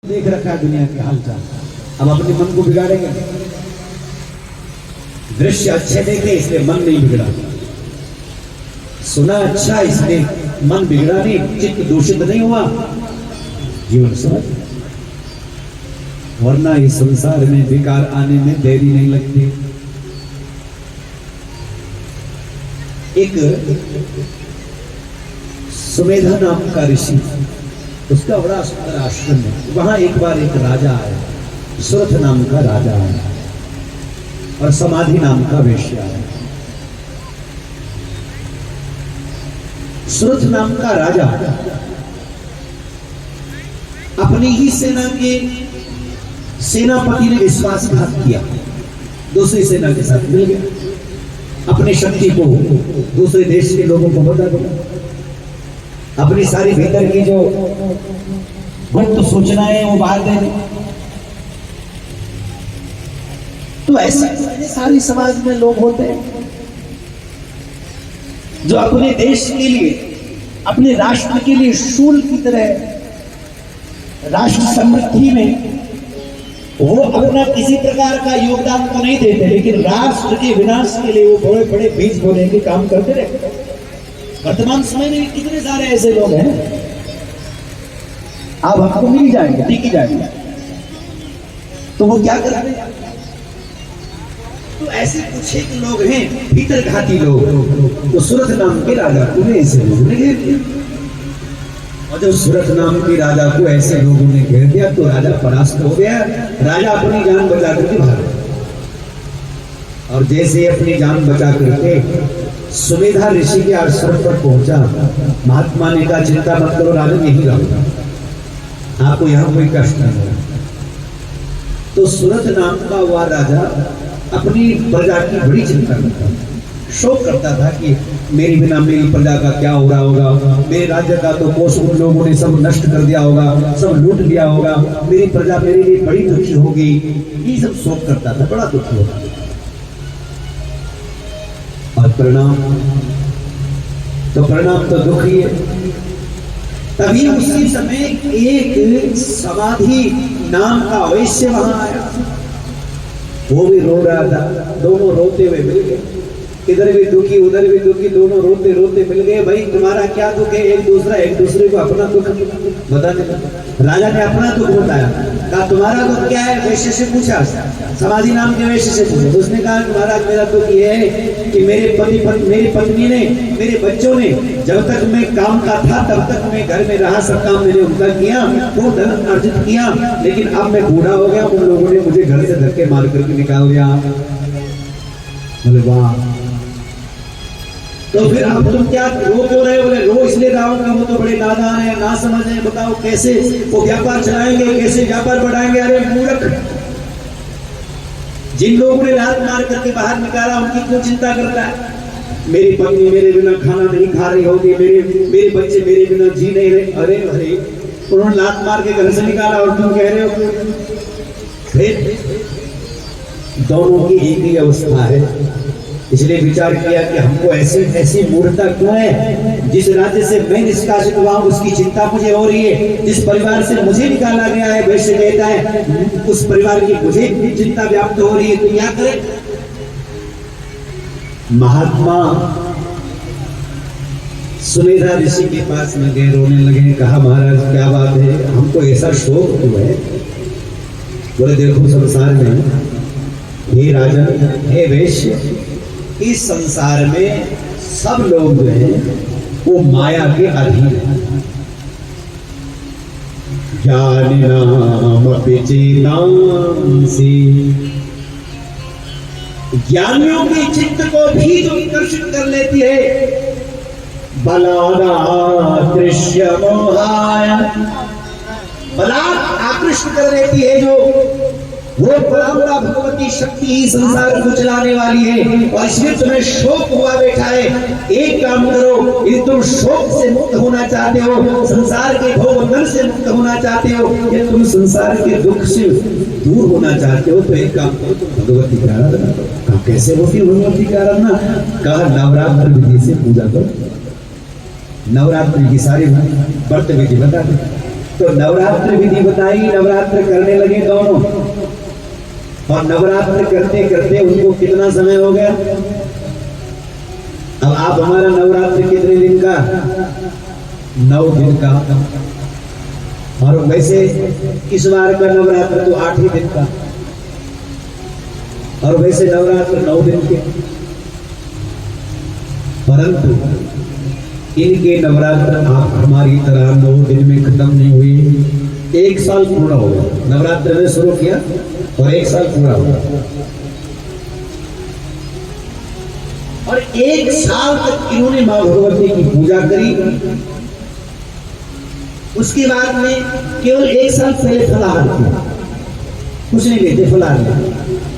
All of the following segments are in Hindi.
देख रखा है दुनिया के हालचाल, अब अपने मन को बिगाड़ेंगे। दृश्य अच्छे देखे इसलिए मन नहीं बिगड़ा, सुना अच्छा इसलिए मन बिगड़ा नहीं, चित्त दूषित नहीं हुआ, जीवन समझ। वरना इस संसार में विकार आने में देरी नहीं लगती। एक सुमेधा नाम का ऋषि, उसका बड़ा सुंदर आश्रम है। वहां एक बार एक राजा आया, सुरथ नाम का राजा आया और समाधि नाम का वेश्या आया। सुरथ नाम का राजा अपनी ही सेना के सेनापति ने विश्वासघात किया, दूसरी सेना के साथ मिल गया, अपनी शक्ति को दूसरे देश के लोगों को बता दिया, अपनी सारी भीतर की जो गुप्त सूचनाएं वो बाहर दे दी। तो ऐसे सारी समाज में लोग होते हैं जो अपने देश के लिए, अपने राष्ट्र के लिए शूल की तरह राष्ट्र समृद्धि में वो अपना किसी प्रकार का योगदान तो नहीं देते, लेकिन राष्ट्र के विनाश के लिए वो बड़े बड़े बीज बोने के काम करते रहते हैं। वर्तमान समय में कितने सारे ऐसे लोग हैं, आप हमको मिल जाएंगे, दिख जाएंगे, तो वो क्या करते हैं? तो ऐसे कुछ एक लोग हैं भीतर घाती लोग, तो सूरत नाम के राजा को ऐसे लोगों ने घेर दिया। और जब सूरत नाम के राजा को ऐसे लोगों ने घेर दिया तो राजा परास्त हो गया। राजा अपनी जान बचा करके भागा, और जैसे अपनी जान बचा करके सुमेधा ऋषि के आश्रम पर पहुंचा, महात्मा ने कहा चिंता मत करो राजन, यही रहूंगा, आपको यहाँ कोई कष्ट नहीं होगा। तो सूरत नाम का वह राजा अपनी प्रजा की बड़ी चिंता करता, शोक करता था कि मेरी बिना मेरी प्रजा का क्या हो रहा होगा, मेरे राज्य का तो कोष उन लोगों ने सब नष्ट कर दिया होगा, सब लूट लिया होगा, मेरी प्रजा मेरे लिए बड़ी दुखी होगी, ये सब शोक करता था, बड़ा दुखी होता। और परिणाम तो दुख ही है। तभी उसी समय एक समाधि नाम का वैश्य वहां आया, वो भी रो रहा था, दोनों रोते हुए मिल गए, इधर भी दुखी उधर भी दुखी, दोनों रोते रोते मिल गए। भाई तुम्हारा क्या दुख है? एक दूसरे को अपना दुख बताने लगा। राजा ने अपना दुख बताया, कहा तुम्हारा दुख क्या है? वैश्य से पूछा, समाधि नाम के वैश्य से पूछा। तो उसने कहा महाराज मेरा दुख ये है कि मेरी पत्नी ने, मेरे बच्चों ने, जब तक मैं काम का था तब तक मैं घर में रहा, सब काम मैंने उनका किया, वो धन अर्जित किया, लेकिन अब मैं बूढ़ा हो गया, उन लोगों ने मुझे घर से धक्के मार करके निकाल दिया। बोले वाह, तो फिर अब तुम क्या रो क्यों रहे? बोले रो इसलिए रहा हूं कि वो तो बड़े नादान है, ना समझ है, बताओ कैसे वो व्यापार चलाएंगे, कैसे व्यापार बढ़ाएंगे। अरे मूर्ख, जिन लोगों ने लात मार करके बाहर निकाला उनकी क्यों चिंता करता है? मेरी पत्नी मेरे बिना खाना नहीं खा रही होगी, मेरे बच्चे मेरे बिना जी नहीं रहे। अरे अरे, उन्होंने लात मार के घर से निकाला और तुम कह रहे हो? फिर दोनों की एक ही अवस्था है। इसलिए विचार किया कि हमको ऐसी मूर्खता क्यों है? जिस राज्य से मैं निष्कासित हुआ उसकी चिंता मुझे हो रही है, जिस परिवार से मुझे निकाला गया है वैश्य कहता है, उस परिवार की मुझे चिंता व्याप्त हो रही है, तो क्या करें? महात्मा सुमेधा ऋषि के पास में गए, रोने लगे, कहा महाराज क्या बात है, हमको ऐसा शोक हुआ है। बोले देखो संसार में, हे राजन, हे वैश्य, इस संसार में सब लोग जो हैं वो माया के अधीन हैं। ज्ञानिनाम चेतांसि, ज्ञानियों के चित्त को भी जो आकर्षित कर लेती है, बलादाकृष्य मोहाय, बलात् आकृष्ट कर लेती है जो, वो पराम्परा भगवती शक्ति ही संसार को चलाने वाली है। और इसलिए तुम्हें शोक हुआ बैठा है। एक काम करो, यदि तुम शोक से मुक्त होना चाहते हो, संसार के भोग बंधन से मुक्त होना चाहते हो, या तुम संसार के दुख से दूर होना चाहते हो, तो एक काम करो, तुम भगवती की आराधना करो। कहा कैसे होती भगवती की आराधना? कहा नवरात्र विधि से पूजा करो, नवरात्रि की सारी व्रत विधि बता दे। तो नवरात्र विधि बताई, नवरात्र करने लगे दोनों, और नवरात्र करते करते उनको कितना समय हो गया? अब आप हमारा नवरात्र कितने दिन का? 9 दिन का। और वैसे इस बार का नवरात्र तो 8 ही दिन का, और वैसे नवरात्र 9 दिन के। परंतु इनके नवरात्र आप हमारी तरह 9 दिन में खत्म नहीं हुए, 1 साल पूरा हो गया। नवरात्र में शुरू किया और 1 साल पूरा हो गया, और 1 साल तक इन्होंने मां भगवती की पूजा करी। उसके बाद में केवल 1 साल पहले फलाहार किया, कुछ नहीं लेते, फलाहार लिया।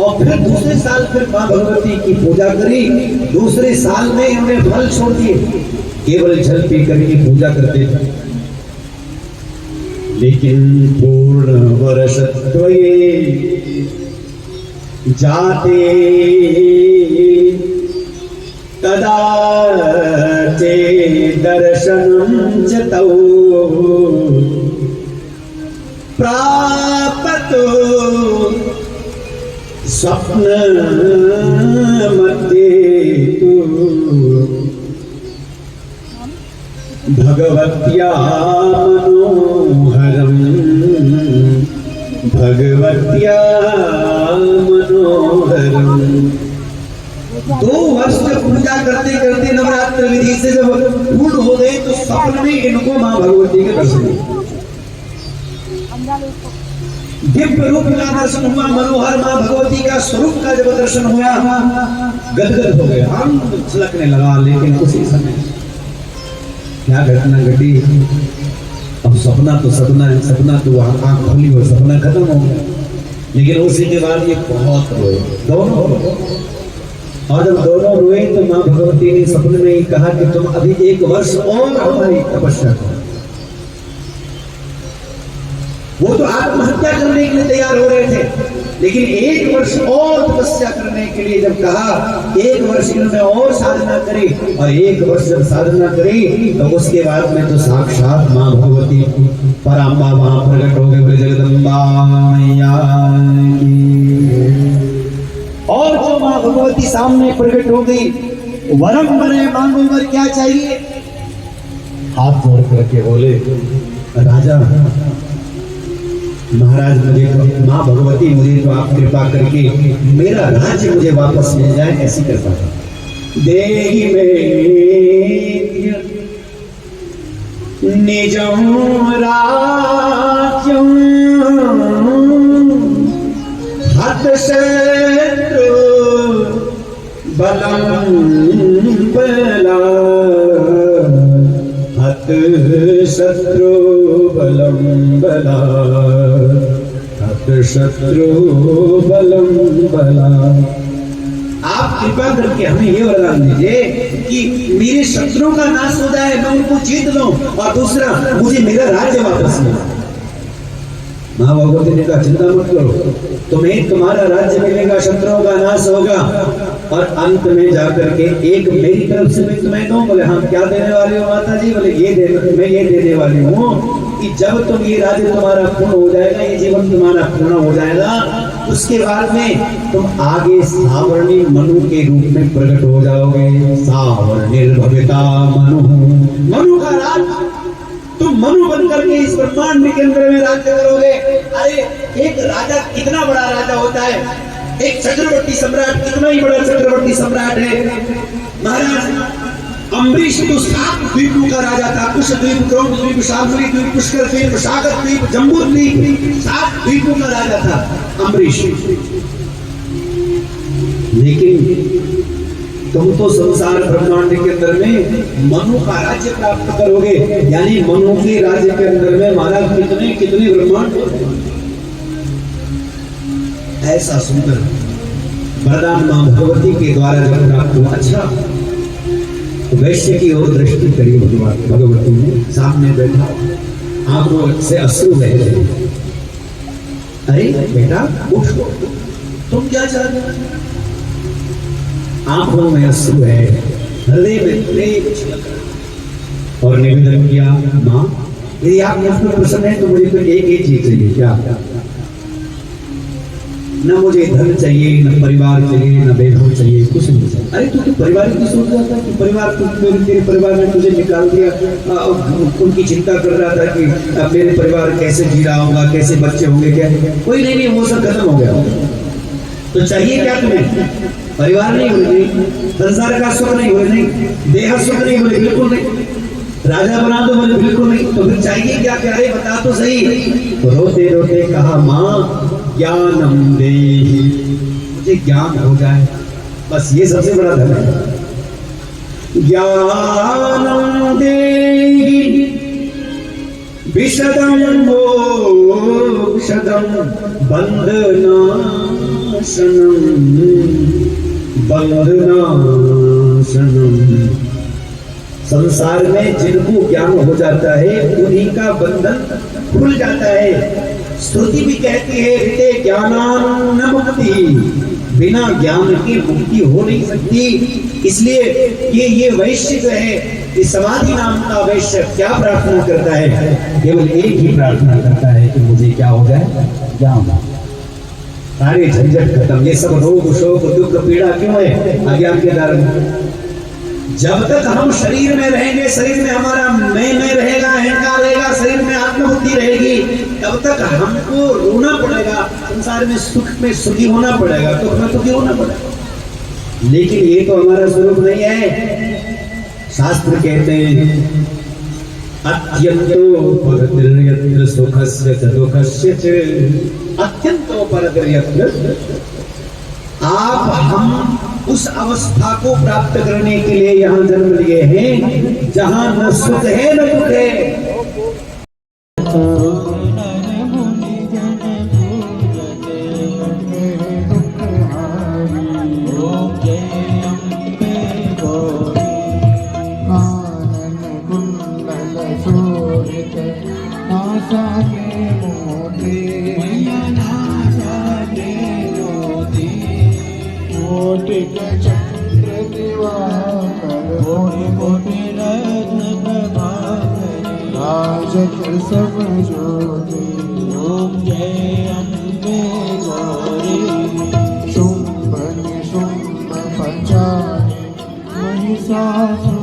और फिर दूसरे साल फिर मां भगवती की पूजा करी। दूसरे साल में इन्होंने फल छोड़ दिए, केवल जल पी करके पूजा करते थे। लेकिन पूर्ण वर्षद्वये जाते तदा चे दर्शनं च तौ प्राप्तो स्वप्न मध्ये तु भगवत्या मनोहरम, भगवत्या मनोहरम। 2 वर्ष तक पूजा करते करते नवरात्र विधि से जब पूर्ण हो गए तो सपने में इनको मां भगवती के दर्शन हुए। दिव्य रूप का दर्शन हुआ, मनोहर मां भगवती का स्वरूप का जब दर्शन हुआ, गदगद हो गए, हम छलकने लगा। लेकिन उसी समय क्या घटना घटी? अब सपना तो सपना है, सपना तो आंख खुली और सपना खत्म हो गया। लेकिन उसी के बाद ये बहुत रोए, दोनों रोए। और जब दोनों रोए तो मां भगवती ने सपने में ही कहा कि तुम अभी 1 वर्ष और हमारी तपस्या करो। वो तो आत्महत्या करने के लिए तैयार हो रहे थे, लेकिन 1 वर्ष और तपस्या करने के लिए जब कहा, 1 वर्ष इन्होंने और साधना करी। और 1 वर्ष जब साधना करी तो उसके बाद में तो साक्षात मां भगवती पराम्बा वहां प्रकट हो गए। बोले जगदम्बा मैया की। और जो मां भगवती सामने प्रकट हो गई, वरम बने मांगो, वर क्या चाहिए? हाथ जोड़ करके बोले, राजा महाराज, मुझे मां भगवती मुझे तो आप कृपा करके मेरा राज्य मुझे वापस मिल जाए, ऐसी कृपा देहि में निजं राज्यं हत शत्रु बलं बला, हत शत्रु बलं बला, हत शत्रु बलं बला। आप कृपा करके हमें ये वरदान दीजिए कि मेरे शत्रुओं का नाश हो जाए, मैं उनको जीत लूं, और दूसरा मुझे मेरा राज्य वापस मिले। मां भगवती ने कहा, चिंता मत करो, तुम्हें तुम्हारा राज्य मिलेगा, शत्रुओं का नाश होगा, और अंत में जाकर के एक मेरी तरफ से मैं तुम्हें दूं। बोले हाँ, क्या देने वाले हो माता जी? बोले मैं ये देने वाली हूँ कि जब तुम ये राज्य तुम्हारा पूर्ण हो जाएगा, ये जीवन तुम्हारा पूर्ण हो जाएगा, उसके बाद में तुम आगे सावर्णी मनु के रूप में प्रकट हो जाओगे। सावर्णिर्भविता मनु, मनु का राज, तुम मनु बनकर के इस ब्रह्मांड के अंदर में राज्य करोगे। अरे एक राजा कितना बड़ा राजा होता है, एक चक्रवर्ती सम्राट कितना ही बड़ा चक्रवर्ती सम्राट है। महाराज अम्बरीश तो 7 द्वीपों का राजा था, कुश द्वीप, क्रौंच द्वीप, शाल्मली द्वीप, पुष्कर द्वीप, सागर द्वीप, जम्बू द्वीप, 7 द्वीपों का राजा था अम्बरीश। लेकिन तुम तो संसार ब्रह्मांड के अंदर में मनु का राज्य प्राप्त करोगे, यानी मनु के राज्य के अंदर में महाराज कितने कितने ब्रह्मांड। ऐसा सुंदर वरदान मां भगवती के द्वारा जब प्राप्त हुआ। अच्छा, वैश्य की ओर दृष्टि करी भगवती ने, सामने बैठा, आंखों से अश्रु बह रहे। अरे बेटा उठो, तुम क्या चाहते हो? आंखों में अश्रु है, हृदय में प्रेम छलक रहा। और निवेदन किया, मां यदि आप मुझ पर प्रसन्न हैं तो मुझे तो एक ही चीज चाहिए, क्या? न मुझे धन चाहिए, न परिवार चाहिए, न वैभव चाहिए, कुछ नहीं चाहिए। अरे तू परिवार की सोच रहा था कि परिवार तेरे परिवार ने तुझे निकाल दिया, उनकी चिंता कर रहा था कि मेरे परिवार कैसे जी रहा होगा, कैसे बच्चे होंगे, क्या? कोई नहीं, वो सब खत्म हो गया। तो चाहिए क्या तुम्हें? परिवार नहीं बोले, संसार का सुख नहीं बोले, नहीं देह सुख नहीं बोले, बिल्कुल नहीं, राजा बना दो बोले, बिल्कुल नहीं। तो फिर चाहिए क्या प्यारे, बता तो सही। तो रोते रोते कहा, माँ ज्ञानम देहि, मुझे ज्ञान हो जाए, बस ये सबसे बड़ा धन है। ज्ञानम देहि विशदम मोक्षदम बंधनाशनम बंधनाशनम। संसार में जिनको ज्ञान हो जाता है उन्हीं का बंधन खुल जाता है। श्रुति भी कहती है, हृदय ज्ञानान न मुक्ति, बिना ज्ञान की मुक्ति हो नहीं सकती। इसलिए ये वैश्य जो है, ये समाधि नाम का वैश्य क्या प्रार्थना करता है? केवल एक ही प्रार्थना करता है कि मुझे क्या हो जाए, ज्ञान। सारे झंझट खत्म, ये सब रोग शोक दुख पीड़ा क्यों है? अज्ञान के कारण। जब तक हम शरीर में रहेंगे, शरीर में हमारा मैं रहेगा, अहंकार रहेगा, शरीर में आत्मबुद्धि रहेगी, तब तक हमको रोना पड़ेगा, संसार में सुख में सुखी होना पड़ेगा, दुख में सुखी होना पड़ेगा। लेकिन ये तो हमारा स्वरूप नहीं है। शास्त्र कहते हैं, अत्यंतो परद्रयत्र सुखस्य च दुःखस्य च, अत्यंतो परद्रयत्र। हम उस अवस्था को प्राप्त करने के लिए यहाँ जन्म लिए हैं जहाँ न सुख है न दुख है। चंद्र दिवाकर कोटि रत्न प्रभाकर, राजत सब ज्योति, ओम जय अम्बे गौरी। शुंभ निशुंभ पंचाने महिषासुर